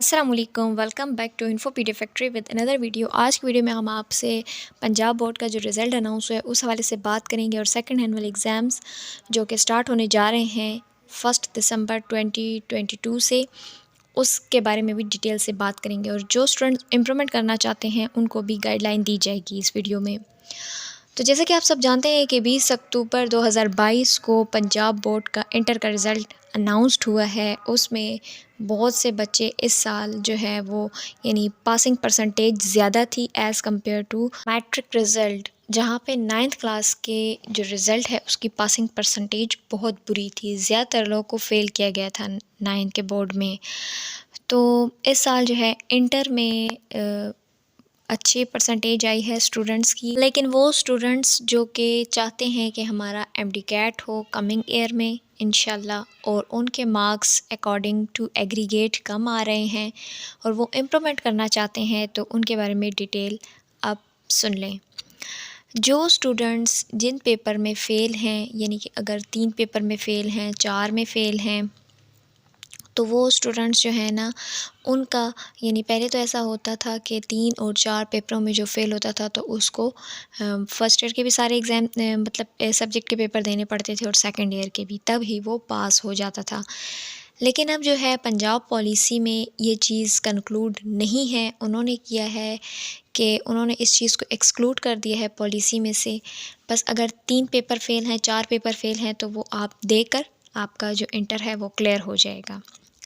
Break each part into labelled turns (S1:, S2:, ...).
S1: अस्सलाम वालेकुम, welcome back to info PD factory with another video. आज की वीडियो में हम आपसे पंजाब बोर्ड का जो रिज़ल्ट अनाउंस हुआ है उस हवाले से बात करेंगे और सेकंड एनुअल एग्ज़ाम्स जो कि स्टार्ट होने जा रहे हैं 1 दिसंबर 2022 से, उसके बारे में भी डिटेल से बात करेंगे और जो स्टूडेंट्स इम्प्रूवमेंट करना चाहते हैं उनको भी गाइडलाइन दी जाएगी इस वीडियो में। तो जैसे कि आप सब जानते हैं कि 20 अक्टूबर 2022 को पंजाब बोर्ड का इंटर का रिज़ल्ट अनाउंस्ड हुआ है। उसमें बहुत से बच्चे इस साल जो है वो यानी पासिंग परसेंटेज ज़्यादा थी as compare to matric result, जहाँ पे 9th क्लास के जो रिज़ल्ट है उसकी पासिंग परसेंटेज बहुत बुरी थी। ज़्यादातर लोगों को फ़ेल किया गया था 9th के बोर्ड में। तो इस साल जो है इंटर में अच्छी परसेंटेज आई है स्टूडेंट्स की, लेकिन वो स्टूडेंट्स जो कि चाहते हैं कि हमारा एमडी-कैट हो कमिंग ईयर में इंशाल्लाह, और उनके मार्क्स अकॉर्डिंग टू एग्रीगेट कम आ रहे हैं और वो इम्प्रूवमेंट करना चाहते हैं, तो उनके बारे में डिटेल आप सुन लें। जो स्टूडेंट्स जिन पेपर में फ़ेल हैं, यानी कि अगर 3 पेपर में फ़ेल हैं, 4 में फ़ेल हैं, तो वो स्टूडेंट्स जो है ना उनका यानी पहले तो ऐसा होता था कि 3 और 4 पेपरों में जो फ़ेल होता था तो उसको फर्स्ट ईयर के भी सारे एग्ज़ाम मतलब सब्जेक्ट के पेपर देने पड़ते थे और सेकंड ईयर के भी, तब ही वो पास हो जाता था। लेकिन अब जो है पंजाब पॉलिसी में ये चीज़ कंक्लूड नहीं है। उन्होंने किया है कि उन्होंने इस चीज़ को एक्सक्लूड कर दिया है पॉलिसी में से। बस अगर 3 पेपर फ़ेल हैं, 4 पेपर फ़ेल हैं, तो वो आप देकर आपका जो इंटर है वो क्लियर हो जाएगा।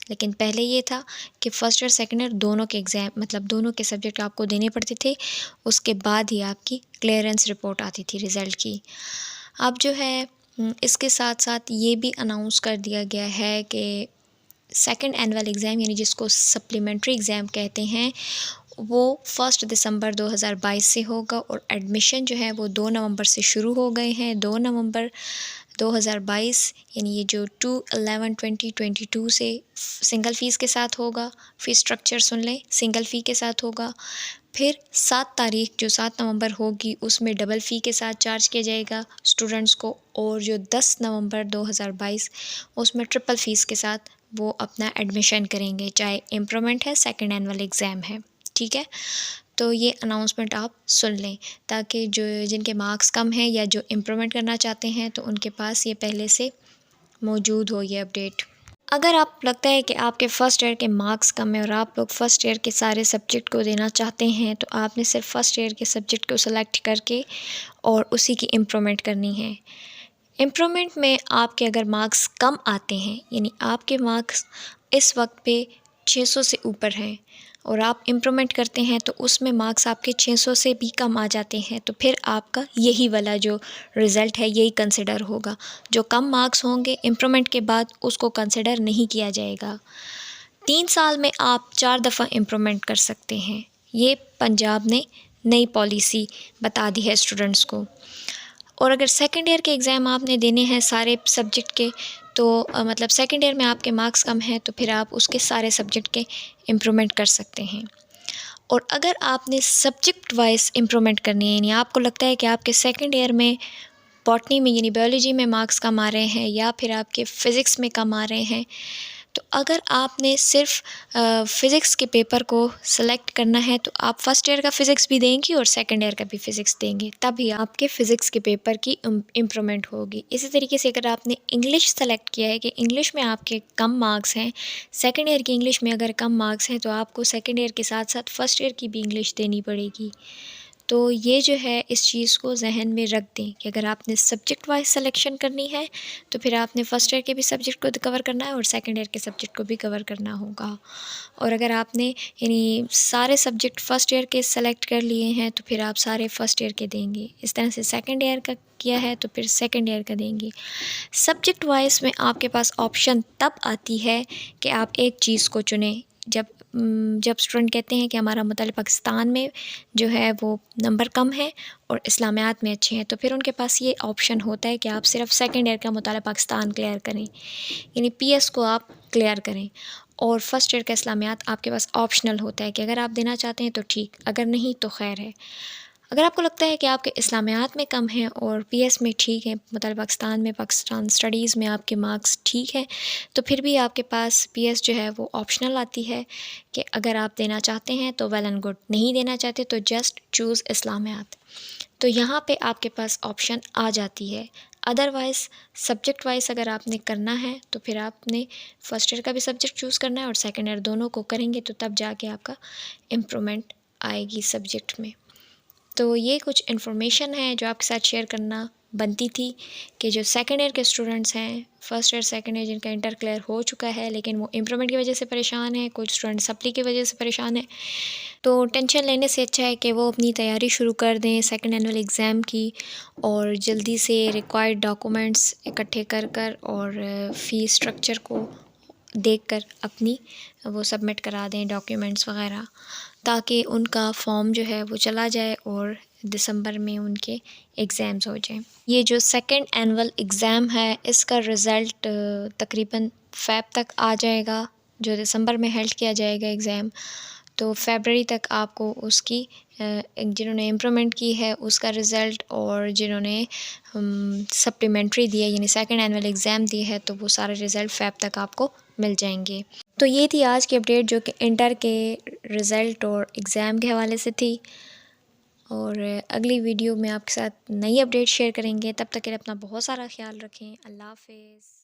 S1: लेकिन पहले ये था कि फ़र्स्ट ईयर सेकंड ईयर दोनों के एग्ज़ाम मतलब दोनों के सब्जेक्ट आपको देने पड़ते थे, उसके बाद ही आपकी क्लियरेंस रिपोर्ट आती थी रिज़ल्ट की। अब जो है इसके साथ-साथ ये भी अनाउंस कर दिया गया है कि सेकंड एनुअल एग्ज़ाम यानी जिसको सप्लीमेंट्री एग्ज़ाम कहते हैं, वो 1 दिसंबर 2022 से होगा और एडमिशन जो है वो 2 नवंबर से शुरू हो गए हैं। 2 नवंबर 2022 यानी ये जो 2/11/2022 से सिंगल फ़ीस के साथ होगा। फ़ीस स्ट्रक्चर सुन लें, सिंगल फ़ी के साथ होगा। फिर 7 तारीख जो 7 नवंबर होगी उसमें डबल फ़ी के साथ चार्ज किया जाएगा स्टूडेंट्स को, और जो 10 नवंबर 2022 उसमें ट्रिपल फ़ीस के साथ वो अपना एडमिशन करेंगे, चाहे इम्प्रूवमेंट है, सेकंड एनुअल एग्ज़ाम है। ठीक है? तो ये अनाउंसमेंट आप सुन लें ताकि जो जिनके मार्क्स कम हैं या जो इम्प्रूवमेंट करना चाहते हैं तो उनके पास ये पहले से मौजूद हो ये अपडेट। अगर आप लगता है कि आपके फ़र्स्ट ईयर के मार्क्स कम हैं और आप लोग फ़र्स्ट ईयर के सारे सब्जेक्ट को देना चाहते हैं, तो आपने सिर्फ फ़र्स्ट ईयर के सब्जेक्ट को सेलेक्ट करके और उसी की इम्प्रूवमेंट करनी है। इम्प्रूवमेंट में आपके अगर मार्क्स कम आते हैं, यानी आपके मार्क्स इस वक्त पे 600 से ऊपर हैं और आप इम्प्रूवमेंट करते हैं तो उसमें मार्क्स आपके 600 से भी कम आ जाते हैं, तो फिर आपका यही वाला जो रिज़ल्ट है यही कंसिडर होगा। जो कम मार्क्स होंगे इम्प्रूवमेंट के बाद उसको कंसिडर नहीं किया जाएगा। 3 साल में आप 4 दफ़ा इम्प्रूवमेंट कर सकते हैं। ये पंजाब ने नई पॉलिसी बता दी है स्टूडेंट्स को। और अगर सेकंड ईयर के एग्ज़ाम आपने देने हैं सारे सब्जेक्ट के, तो मतलब सेकंड ईयर में आपके मार्क्स कम हैं तो फिर आप उसके सारे सब्जेक्ट के इम्प्रूवमेंट कर सकते हैं। और अगर आपने सब्जेक्ट वाइज़ इम्प्रूवमेंट करनी है, यानी आपको लगता है कि आपके सेकंड ईयर में बॉटनी में यानी बायोलॉजी में मार्क्स कम आ रहे हैं या फिर आपके फ़िज़िक्स में कम आ रहे हैं, तो अगर आपने सिर्फ फ़िज़िक्स के पेपर को सेलेक्ट करना है तो आप फर्स्ट ईयर का फ़िज़िक्स भी देंगी और सेकंड ईयर का भी फ़िज़िक्स देंगे, तभी आपके फ़िज़िक्स के पेपर की इम्प्रूवमेंट होगी। इसी तरीके से अगर आपने इंग्लिश सेलेक्ट किया है कि इंग्लिश में आपके कम मार्क्स हैं, सेकंड ईयर की इंग्लिश में अगर कम मार्क्स हैं, तो आपको सेकंड ईयर के साथ साथ फर्स्ट ईयर की भी इंग्लिश देनी पड़ेगी। तो ये जो है इस चीज़ को ज़हन में रख दें कि अगर आपने सब्जेक्ट वाइज़ सिलेक्शन करनी है तो फिर आपने फ़र्स्ट ईयर के भी सब्जेक्ट को कवर करना है और सेकंड ईयर के सब्जेक्ट को भी कवर करना होगा। और अगर आपने यानी सारे सब्जेक्ट फ़र्स्ट ईयर के सेलेक्ट कर लिए हैं तो फिर आप सारे फ़र्स्ट ईयर के देंगे। इस तरह से सेकंड ईयर का किया है तो फिर सेकंड ईयर का देंगे। सब्जेक्ट वाइज़ में आपके पास ऑप्शन तब आती है कि आप एक चीज़ को चुनें, जब स्टूडेंट कहते हैं कि हमारा मुतालिब पाकिस्तान में जो है वो नंबर कम है और इस्लामियात में अच्छे हैं, तो फिर उनके पास ये ऑप्शन होता है कि आप सिर्फ सेकंड ईयर का मुतालिब पाकिस्तान क्लियर करें, यानी पीएस को आप क्लियर करें, और फर्स्ट ईयर का इस्लामियात आपके पास ऑप्शनल होता है कि अगर आप देना चाहते हैं तो ठीक, अगर नहीं तो खैर है। अगर आपको लगता है कि आपके इस्लामियात में कम हैं और पीएस में ठीक है, मतलब पाकिस्तान स्टडीज़ में आपके मार्क्स ठीक हैं, तो फिर भी आपके पास पीएस जो है वो ऑप्शनल आती है कि अगर आप देना चाहते हैं तो वेल एंड गुड, नहीं देना चाहते तो जस्ट चूज़ इस्लामियात। तो यहाँ पे आपके पास ऑप्शन आ जाती है। अदरवाइज़ सब्जेक्ट वाइज़ अगर आपने करना है तो फिर आपने फ़र्स्ट ईयर का भी सब्जेक्ट चूज़ करना है और सेकंड ईयर दोनों को करेंगे तो तब जाके आपका इम्प्रूवमेंट आएगी सब्जेक्ट में। तो ये कुछ इन्फॉर्मेशन है जो आपके साथ शेयर करना बनती थी कि जो सेकेंड ईयर के स्टूडेंट्स हैं, फर्स्ट ईयर सेकेंड ईयर जिनका इंटर क्लियर हो चुका है लेकिन वो इम्प्रूवमेंट की वजह से परेशान है, कुछ स्टूडेंट सप्ली की वजह से परेशान है, तो टेंशन लेने से अच्छा है कि वो अपनी तैयारी शुरू कर दें सेकेंड एनुअल एग्ज़ाम की और जल्दी से रिक्वायर्ड डॉक्यूमेंट्स इकट्ठे कर कर और फ़ीस स्ट्रक्चर को देखकर अपनी वो सबमिट करा दें डॉक्यूमेंट्स वगैरह, ताकि उनका फॉर्म जो है वो चला जाए और दिसंबर में उनके एग्ज़ाम्स हो जाएं। ये जो सेकंड एनुअल एग्ज़ाम है इसका रिज़ल्ट तकरीबन फ़ेब तक आ जाएगा, जो दिसंबर में हेल्ड किया जाएगा एग्ज़ाम, तो फरवरी तक आपको उसकी जिन्होंने इम्प्रूवमेंट की है उसका रिज़ल्ट और जिन्होंने सप्लीमेंट्री दिया यानी सेकंड एनुअल एग्ज़ाम दी है तो वो सारे रिज़ल्ट फ़ेब तक आपको मिल जाएंगे। तो ये थी आज की अपडेट जो कि इंटर के रिज़ल्ट और एग्ज़ाम के हवाले से थी, और अगली वीडियो में आपके साथ नई अपडेट शेयर करेंगे। तब तक के लिए अपना बहुत सारा ख्याल रखें। अल्लाह हाफ़िज़।